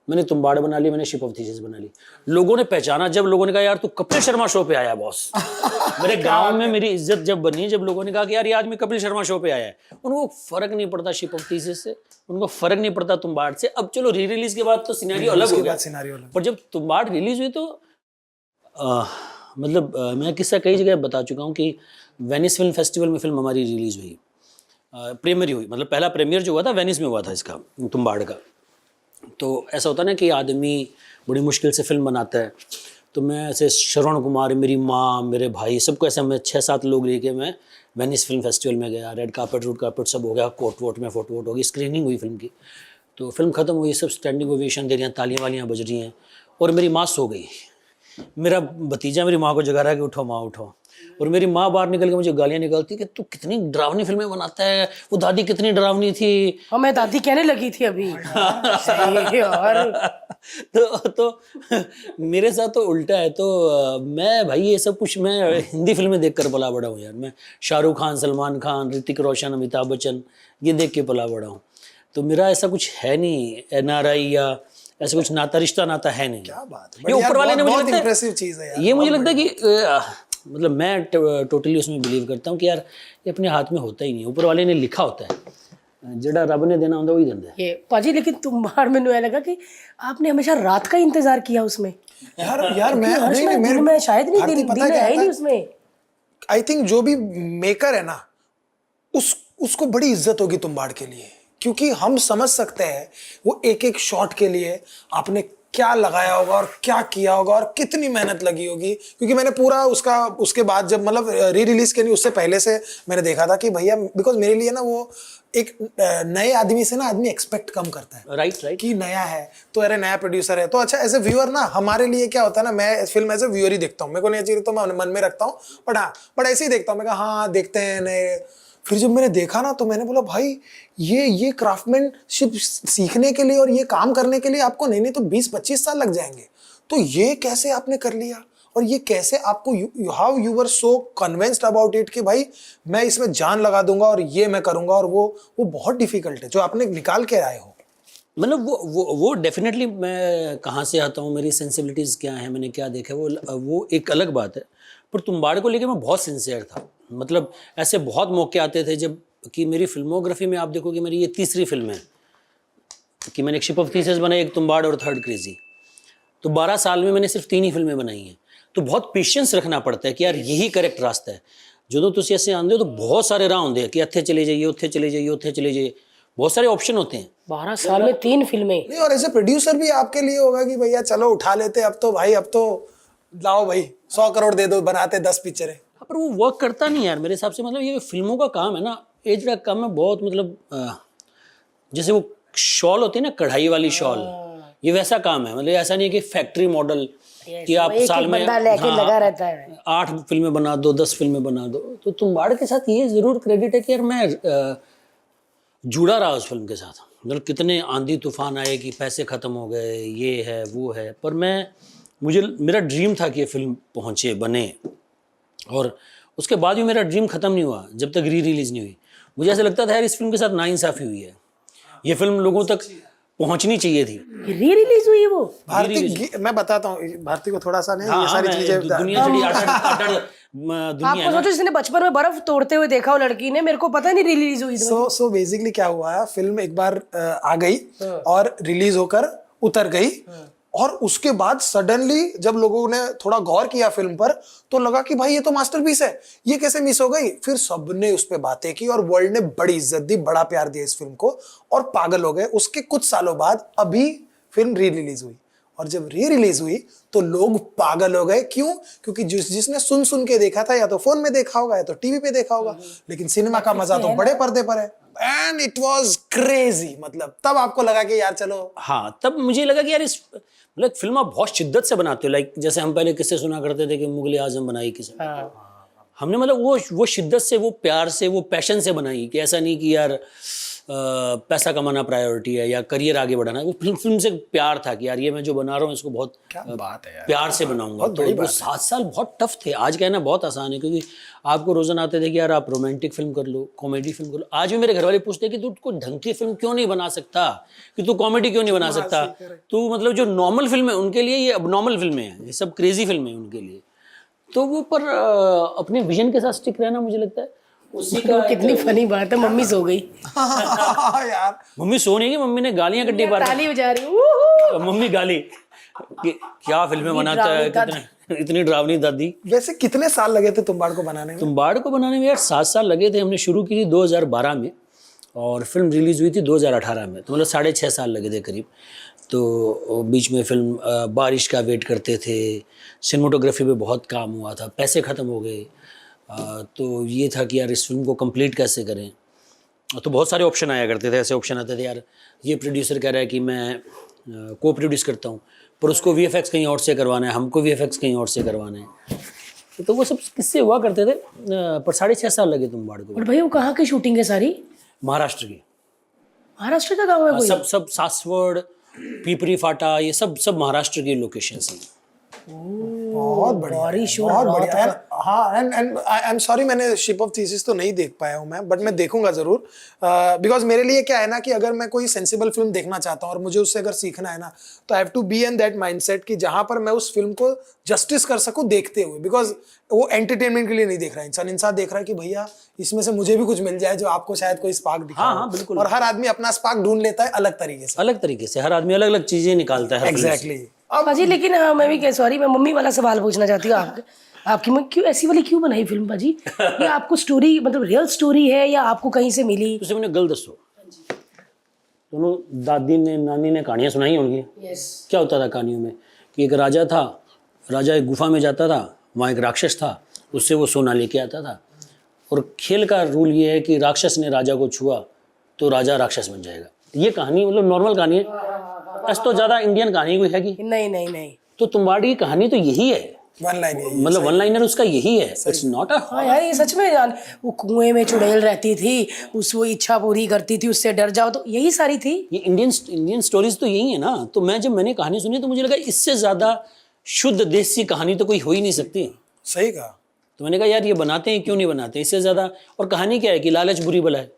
मैंने तुम्बाड़ बना ली, मैंने शिप ऑफ थीसिस बना ली। लोगों ने पहचाना जब लोगों ने कहा यार तू कपिल शर्मा शो पे आया बॉस। मेरे गांव में मेरी इज्जत जब बनी, जब लोगों ने कहा कि यार ये आदमी कपिल शर्मा शो पे आया है। उनको फर्क नहीं पड़ता शिप ऑफ थीसिस से, उनको फर्क नहीं पड़ता तुम्बाड़ से। अब चलो री रिलीज के बाद तो सिनेरियो अलग हो गया, पर जब तुम्बाड़ रिलीज हुई तो मैं किस्सा कई जगह बता चुका हूँ कि वेनिस फिल्म फेस्टिवल में फिल्म हमारी रिलीज हुई, प्रीमियर हुई, मतलब पहला प्रीमियर जो हुआ था वेनिस में हुआ था इसका, तुम्बाड़ का। तो ऐसा होता है ना कि आदमी बड़ी मुश्किल से फिल्म बनाता है, तो मैं ऐसे श्रवण कुमार, मेरी माँ, मेरे भाई, सबको ऐसे मैं 6-7 लोग लेके मैं वेनिस फिल्म फेस्टिवल में गया। रेड कार्पेट, रूड कार्पेट सब हो गया, कोट वोट में फोटो वोट होगी, स्क्रीनिंग हुई फिल्म की। तो फिल्म ख़त्म हुई, सब स्टैंडिंग ओवेशन दे रही हैं, तालियां वालियाँ बज रही हैं, और मेरी माँ सो गई। मेरा भतीजा मेरी माँ को जगा रहा है कि उठो माँ उठो, और मेरी माँ बाहर निकल के मुझे गालियाँ निकालती कि तू कितनी डरावनी फिल्में बनाता है, वो दादी कितनी डरावनी थी। हाँ, मैं दादी कहने लगी थी अभी। सही यार। तो मेरे साथ तो उल्टा है। तो मैं भाई ये सब कुछ मैं हिंदी फिल्में देख कर पला बड़ा हूँ यार। मैं शाहरुख खान, सलमान खान, ऋतिक रोशन, अमिताभ बच्चन ये देख के पला बड़ा हूँ। तो मेरा ऐसा कुछ है नहीं NRI या ऐसा कुछ नाता, रिश्ता नाता है नहीं। क्या बात है, ये ऊपर वाले ने मुझे लगता है इंप्रेसिव चीज है यार। ये मुझे लगता है कि मतलब मैं टोटली उसमें बिलीव करता हूँ कि यार ये अपने हाथ में होता ही नहीं, ऊपर वाले ने लिखा होता है, जेड़ा रब ने देना होता वही देता है। ये पाजी, लेकिन तुम्बाड़ में ऐसा लगा कि आपने हमेशा रात का इंतजार किया उसमें। यार मैं दिन में शायद नहीं, दिन है ही नहीं उसमें। आई थिंक जो भी मेकर है ना, उसको बड़ी इज्जत होगी तुम्बाड़ के लिए, क्योंकि हम समझ सकते हैं वो एक एक शॉट के लिए आपने क्या लगाया होगा और क्या किया होगा और कितनी मेहनत लगी होगी। क्योंकि मैंने पूरा उसके बाद जब मतलब री रिलीज के नहीं, उससे पहले से मैंने देखा था कि भैया, बिकॉज मेरे लिए ना वो एक नए आदमी से ना आदमी एक्सपेक्ट कम करता है। राइट कि नया है तो अरे नया प्रोड्यूसर है तो अच्छा। एज ए व्यूअर ना हमारे लिए क्या होता है ना, मैं फिल्म एज ए व्यूअर ही देखता हूँ, मेरे को नहीं चाहिए तो मैं मन में रखता हूँ, बट ऐसे ही देखता हूँ। मैं कहा हाँ देखते हैं नए। फिर जब मैंने देखा ना तो मैंने बोला भाई ये क्राफ्टमैनशिप सीखने के लिए और ये काम करने के लिए आपको नहीं तो 20-25 साल लग जाएंगे। तो ये कैसे आपने कर लिया, और ये कैसे आपको how you were so convinced about it कि भाई मैं इसमें जान लगा दूंगा और ये मैं करूंगा, और वो बहुत डिफिकल्ट है जो आपने निकाल के आए हो। मतलब वो डेफिनेटली, मैं कहाँ से आता हूँ, मेरी सेंसिबिलिटीज़ क्या है, मैंने क्या देखा, वो एक अलग बात है। पर तुम्बाड़ को लेके मैं बहुत सिंसियर था। मतलब ऐसे बहुत मौके आते थे जब कि मेरी फिल्मोग्राफी में आप देखो कि मेरी ये तीसरी फिल्म है कि मैंने एक शिप ऑफ थीसिस बनाई, एक तुम्बाड़ और थर्ड क्रेजी। तो 12 साल में मैंने सिर्फ 3 ही फिल्में बनाई हैं। तो बहुत पेशेंस रखना पड़ता है कि यार यही करेक्ट रास्ता है। जो तुम ऐसे आंदे हो तो बहुत सारे राह होंगे कि इत्थे चले जाइए, उत्थे चले जाइए, उत्थे चले जाइए, बहुत सारे ऑप्शन होते हैं। 12 साल में 3 फिल्में। नहीं, और ऐसे प्रोड्यूसर भी आपके लिए होगा कि भैया चलो उठा लेते अब तो भाई, अब तो लाओ भाई 100 करोड़ दे दो, बनाते 10 पिक्चरें। पर वो वर्क करता नहीं यार मेरे हिसाब से। मतलब ये फिल्मों का काम है ना, एज का काम है बहुत। मतलब जैसे वो शॉल होती है ना, कढ़ाई वाली शॉल, ये वैसा काम है। मतलब ऐसा नहीं है कि फैक्ट्री मॉडल कि आप साल में लगा रहता है 8 फिल्में बना दो, 10 फिल्में बना दो। तो तुम्बाड़ के साथ ये जरूर क्रेडिट है कि यार मैं जुड़ा रहा उस फिल्म के साथ। मतलब कितने आंधी तूफान आए कि पैसे ख़त्म हो गए, ये है वो है, पर मेरा ड्रीम था कि ये फिल्म पहुँचे, बने। और उसके बाद भी मेरा ड्रीम ख़त्म नहीं हुआ जब तक री रिलीज़ नहीं हुई। मुझे ऐसा लगता था यार इस फिल्म के साथ नाइंसाफ़ी हुई है, ये फिल्म लोगों तक पहुंचनी चाहिए थी। री रिलीज हुई है वो भारती, मैं बताता हूँ भारती को थोड़ा सा नहीं, हाँ, ये सारी चीजें दुनिया आपको सोचो जिसने बचपन में बर्फ तोड़ते हुए देखा हो लड़की ने, मेरे को पता नहीं रिलीज हुई। सो बेसिकली क्या हुआ है, फिल्म एक बार आ गई और रिलीज होकर उतर गई, और उसके बाद सडनली जब लोगों ने थोड़ा गौर किया फिल्म पर तो लगा कि भाई ये तो मास्टरपीस है, ये कैसे मिस हो गई। फिर सबने उस पर बातें की और वर्ल्ड ने बड़ी इज्जत दी, बड़ा प्यार दिया इस फिल्म को, और पागल हो गए। उसके कुछ सालों बाद अभी फिल्म री रिलीज हुई, और जब री रिलीज हुई तो लोग पागल हो गए। क्यों? क्योंकि जिसने सुन के देखा था, या तो फोन में देखा होगा या तो टीवी पे देखा होगा, लेकिन सिनेमा का मजा तो बड़े पर्दे पर है। And it was crazy. मतलब तब आपको लगा कि यार चलो, हाँ, तब मुझे लगा कि यार इस मतलब फिल्म आप बहुत शिद्दत से बनाते हो। लाइक जैसे हम पहले किससे सुना करते थे कि मुगल आजम बनाई किसे, हमने मतलब वो शिद्दत से, वो प्यार से, वो पैशन से बनाई कि ऐसा नहीं कि यार पैसा कमाना प्रायोरिटी है या करियर आगे बढ़ाना है, वो फिल्म से प्यार था कि यार ये मैं जो बना रहा हूँ इसको बहुत क्या बात है यार, प्यार से बनाऊंगा। तो वो 7 साल बहुत टफ थे। आज कहना बहुत आसान है क्योंकि आपको रोजाना आते थे कि यार आप रोमांटिक फिल्म कर लो, कॉमेडी फिल्म कर लो। आज भी मेरे घर वाले पूछते हैं कि तू कोई ढंग की फिल्म क्यों नहीं बना सकता, कि तू कॉमेडी क्यों नहीं बना सकता, तू मतलब जो नॉर्मल फिल्म है उनके लिए ये अब नॉर्मल फिल्में हैं, ये सब क्रेजी फिल्में हैं उनके लिए। तो वो पर अपने विजन के साथ स्टिक रहना मुझे लगता है उसी का। कितनी फनी बात है, मम्मी सो गई यार मम्मी सो नहीं गई, मम्मी ने गालियां कट्टी पार, ताली बजा रही हूँ। मम्मी गाली कि क्या फिल्में बनाता है, कितने इतनी डरावनी दादी। वैसे कितने साल लगे थे तुम्बाड़ को बनाने में? तुम्बाड़ को बनाने में यार 7 साल लगे थे। हमने शुरू की थी 2012 में और फिल्म रिलीज हुई थी 2018 में, तो मतलब 6.5 साल लगे थे करीब। तो बीच में फिल्म बारिश का वेट करते थे, सिनेमाटोग्राफी पे बहुत काम हुआ था, पैसे ख़त्म हो गए। तो ये था कि यार इस फिल्म को कंप्लीट कैसे करें। तो बहुत सारे ऑप्शन आया करते थे, ऐसे ऑप्शन आते थे यार ये प्रोड्यूसर कह रहा है कि मैं को प्रोड्यूस करता हूँ पर उसको VFX कहीं और से करवाना है, हमको VFX कहीं और से करवाना है। तो वो सब किससे हुआ करते थे। पर 6.5 साल लगे तुम्बाड़ को। और भाई वो कहाँ की शूटिंग है सारी? महाराष्ट्र की। महाराष्ट्र का गाँव है कोई? सब सासवड़, पिपरी फाटा, ये सब महाराष्ट्र की लोकेशंस हैं। बहुत बढ़िया, बारिश बहुत बढ़िया। हाँ, एंड आई एम सॉरी मैंने शिप ऑफ थीसिस तो नहीं देख पाया हूँ मैं, बट मैं देखूंगा जरूर। बिकॉज मेरे लिए क्या है ना कि अगर मैं कोई सेंसिबल फिल्म देखना चाहता हूँ और मुझे उससे अगर सीखना है ना, तो I have to be in that mindset कि जहां पर मैं उस फिल्म को जस्टिस कर सकूँ देखते हुए। बिकॉज वो एंटरटेनमेंट के लिए नहीं देख रहा है इंसान देख रहा है कि भैया इसमें से मुझे भी कुछ मिल जाए जो आपको शायद कोई स्पार्क दिखा। हाँ, बिल्कुल। और हर आदमी अपना स्पार्क ढूंढ लेता है अलग तरीके से हर आदमी अलग अलग चीजें निकालता है। एग्जैक्टली। पाजी लेकिन मैं भी सॉरी मैं मम्मी वाला सवाल पूछना चाहती हूँ आपकी क्यों ऐसी वाली क्यों बनाई फिल्म पाजी? ये आपको स्टोरी मतलब रियल स्टोरी है या आपको कहीं से मिली? तुझे मैंने गल दसो, दोनों दादी ने नानी ने कहानियां सुनाई होंगी। क्या होता था कहानियों में कि एक राजा था, राजा एक गुफा में जाता था, वहाँ एक राक्षस था, उससे वो सोना लेके आता था। और खेल का रूल ये है कि राक्षस ने राजा को छुआ तो राजा राक्षस बन जाएगा। ये कहानी मतलब नॉर्मल कहानी है, ऐसा तो ज्यादा इंडियन कहानी कोई है कि नहीं। तो तुम्बाड़ी की कहानी तो यही है, वन लाइन, मतलब वन लाइनर उसका यही है। It's not a. हाँ यार ये सच में जान, वो कुएं में चुड़ैल रहती थी, वो इच्छा पूरी करती थी, उससे डर जाओ, तो यही सारी थी। ये इंडियन स्टोरीज तो यही है ना। तो मैंने कहानी सुनी तो मुझे लगा इससे ज्यादा शुद्ध देसी कहानी तो कोई हो ही नहीं सकती। सही कहा। तो मैंने कहा यार ये बनाते हैं क्यों नहीं बनाते इससे ज्यादा। और कहानी क्या है कि लालच बुरी बला है।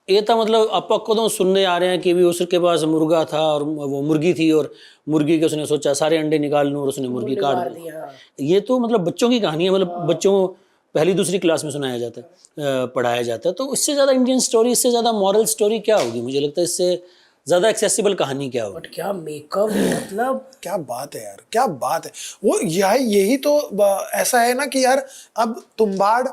ये था मतलब आप कदों सुनने आ रहे हैं कि भी उसके पास मुर्गा था और वो मुर्गी थी और मुर्गी के उसने सोचा सारे अंडे निकाल लूं और उसने मुर्गी काट दी। ये तो मतलब बच्चों की कहानी है, मतलब बच्चों को पहली दूसरी क्लास में सुनाया जाता है, पढ़ाया जाता है। तो इससे ज़्यादा इंडियन स्टोरी, इससे ज़्यादा मॉरल स्टोरी क्या होगी? मुझे लगता है इससे ज़्यादा एक्सेसिबल कहानी क्या होगी। बट क्या मेकअप, मतलब क्या बात है यार, क्या बात है। वो यही तो ऐसा है ना कि यार अब तुम्बाड़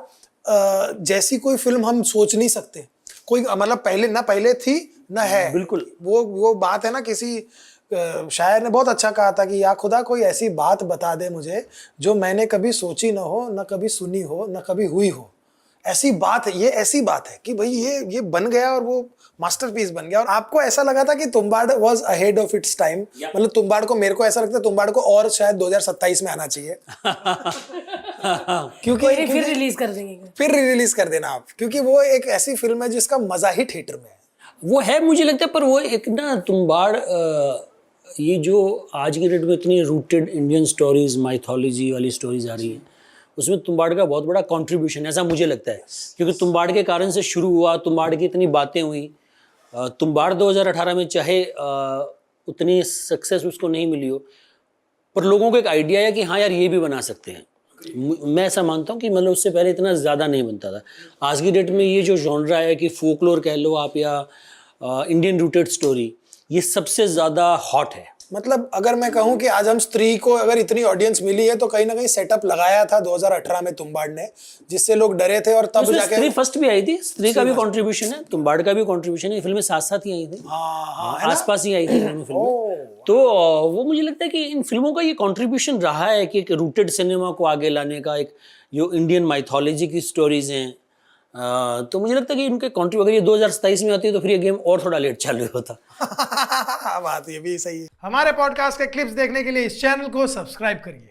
जैसी कोई फिल्म हम सोच नहीं सकते, कोई मतलब पहले थी ना है। बिल्कुल वो बात है ना, किसी शायर ने बहुत अच्छा कहा था कि या खुदा कोई ऐसी बात बता दे मुझे जो मैंने कभी सोची ना हो, ना कभी सुनी हो, ना कभी हुई हो। ऐसी बात है, ये ऐसी बात है कि भाई ये बन गया और वो मास्टरपीस बन गया। और आपको ऐसा लगा था कि Tumbbad was ahead of its time? मतलब तुम्बाड़ को, मेरे को ऐसा लगता है तुम्बाड़ को और शायद 2027 में आना चाहिए। क्योंकि फिर रिलीज कर देंगे, फिर रिलीज कर देना आप, क्योंकि वो एक ऐसी फिल्म है जिसका मजा ही थिएटर में है। वो है मुझे लगता है। पर वो एक ना तुम्बाड़, ये जो आज की डेट में इतनी रूटेड इंडियन स्टोरीज, माइथोलॉजी वाली स्टोरीज आ रही हैं, उसमें तुम्बाड़ का बहुत बड़ा कंट्रीब्यूशन है, ऐसा मुझे लगता है। क्योंकि तुम्बाड़ के कारण से शुरू हुआ, तुम्बाड़ की इतनी बातें हुई। तुम्बाड़ 2018 में चाहे उतनी सक्सेस उसको नहीं मिली हो, पर लोगों को एक आइडिया है कि हाँ यार ये भी बना सकते हैं। मैं ऐसा मानता हूँ कि मतलब उससे पहले इतना ज़्यादा नहीं बनता था। आज की डेट में ये जो जॉनरा है कि फोकलोर कह लो आप या इंडियन रूटेड स्टोरी, ये सबसे ज़्यादा हॉट है। मतलब अगर मैं कहूं कि आज हम स्त्री को अगर इतनी ऑडियंस मिली है तो कहीं ना कहीं सेटअप लगाया था 2018 में तुम्बाड़ ने, जिससे लोग डरे थे। और तब जाके स्त्री फर्स्ट भी आई थी, स्त्री का भी कंट्रीब्यूशन है, तुम्बाड़ का भी कंट्रीब्यूशन है। फिल्में साथ साथ ही आई थी, आसपास ही आई थी फिल्में। तो वो मुझे लगता है कि इन फिल्मों का ये कंट्रीब्यूशन रहा है कि एक रूटेड सिनेमा को आगे लाने का, एक जो इंडियन माइथोलॉजी की स्टोरीज हैं। तो मुझे लगता है कि इनके कंट्री, अगर ये 2027 में आती है तो फिर ये गेम और थोड़ा लेट चालू होता। बात ये भी सही है। हमारे पॉडकास्ट के क्लिप्स देखने के लिए इस चैनल को सब्सक्राइब करिए।